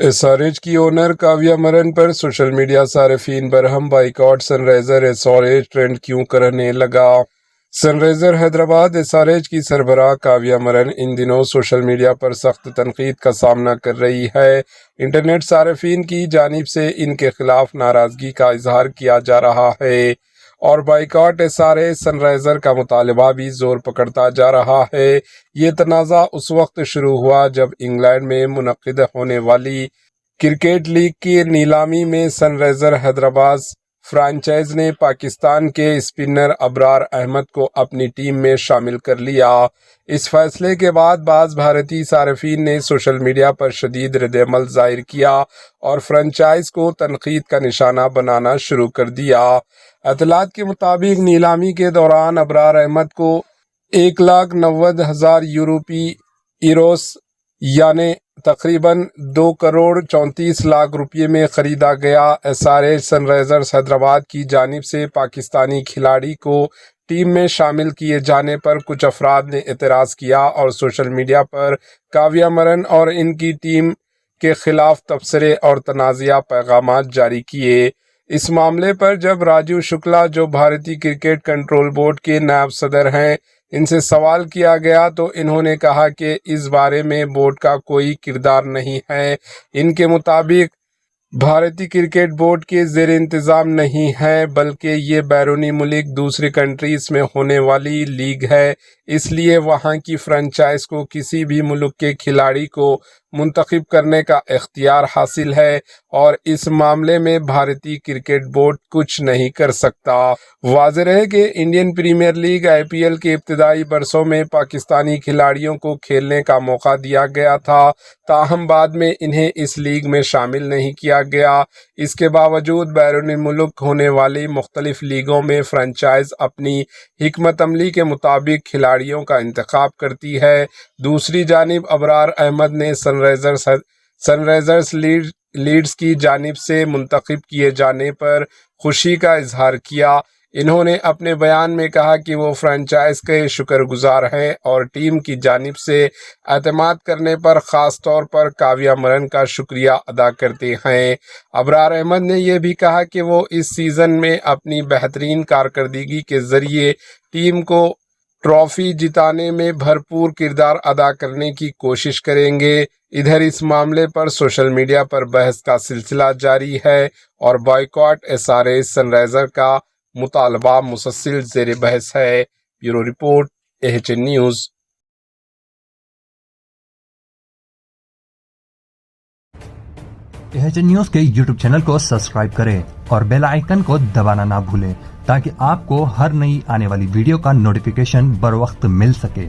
SRH کی owner کاویہ مرن پر social media صارفین برہم بائیکاٹ سن رائزر SRH ٹرینڈ کیوں کرنے لگا؟ سن رائزر حیدرآباد SRH کی سربراہ کاویہ مرن ان دنوں سوشل میڈیا پر سخت تنقید کا سامنا کر رہی ہے۔ انٹرنیٹ صارفین کی جانب سے ان کے خلاف ناراضگی کا اظہار کیا جا رہا ہے اور بائیکاٹ SRH سن رائزر کا مطالبہ بھی زور پکڑتا جا رہا ہے۔ یہ تنازع اس وقت شروع ہوا جب انگلینڈ میں منعقد ہونے والی کرکٹ لیگ کی نیلامی میں سن رائزر حیدرآباد فرانچائز نے پاکستان کے اسپنر ابرار احمد کو اپنی ٹیم میں شامل کر لیا۔ اس فیصلے کے بعد بعض بھارتی صارفین نے سوشل میڈیا پر شدید رد عمل ظاہر کیا اور فرانچائز کو تنقید کا نشانہ بنانا شروع کر دیا۔ اطلاعات کے مطابق نیلامی کے دوران ابرار احمد کو 1,90,000 یورپی ایروس یعنی تقریباً 2,34,00,000 روپے میں خریدا گیا۔ SRH سن رائزرز حیدرآباد کی جانب سے پاکستانی کھلاڑی کو ٹیم میں شامل کیے جانے پر کچھ افراد نے اعتراض کیا اور سوشل میڈیا پر کاویہ مرن اور ان کی ٹیم کے خلاف تبصرے اور تنازعہ پیغامات جاری کیے۔ اس معاملے پر جب راجیو شکلا جو بھارتی کرکٹ کنٹرول بورڈ کے نائب صدر ہیں ان سے سوال کیا گیا تو انہوں نے کہا کہ اس بارے میں بورڈ کا کوئی کردار نہیں ہے۔ ان کے مطابق بھارتی کرکٹ بورڈ کے زیر انتظام نہیں ہے بلکہ یہ بیرونی ملک دوسری کنٹریز میں ہونے والی لیگ ہے، اس لیے وہاں کی فرانچائز کو کسی بھی ملک کے کھلاڑی کو منتخب کرنے کا اختیار حاصل ہے اور اس معاملے میں بھارتی کرکٹ بورڈ کچھ نہیں کر سکتا۔ واضح رہے کہ انڈین پریمیئر لیگ IPL کے ابتدائی برسوں میں پاکستانی کھلاڑیوں کو کھیلنے کا موقع دیا گیا تھا، تاہم بعد میں انہیں اس لیگ میں شامل نہیں کیا گیا۔ اس کے باوجود بیرون ملک ہونے والی مختلف لیگوں میں فرانچائز اپنی حکمت عملی کے مطابق کھلاڑیوں کا انتخاب کرتی ہے۔ دوسری جانب ابرار احمد نے سن رائزرز لیڈز کی جانب سے منتخب کیے جانے پر خوشی کا اظہار کیا۔ انہوں نے اپنے بیان میں کہا کہ وہ فرانچائز کے شکر گزار ہیں اور ٹیم کی جانب سے اعتماد کرنے پر خاص طور پر کاویہ مرن کا شکریہ ادا کرتے ہیں۔ ابرار احمد نے یہ بھی کہا کہ وہ اس سیزن میں اپنی بہترین کارکردگی کے ذریعے ٹیم کو ٹرافی جتانے میں بھرپور کردار ادا کرنے کی کوشش کریں گے۔ ادھر اس معاملے پر سوشل میڈیا پر بحث کا سلسلہ جاری ہے اور بائیکاٹ SRH سن رائزر کا مطالبہ مسلسل زیر بحث ہے۔ Bureau report AHN news. AHN news کے YouTube چینل کو سبسکرائب کریں اور بیل آئیکن کو دبانا نہ بھولیں تاکہ آپ کو ہر نئی آنے والی ویڈیو کا نوٹیفیکیشن بر وقت مل سکے۔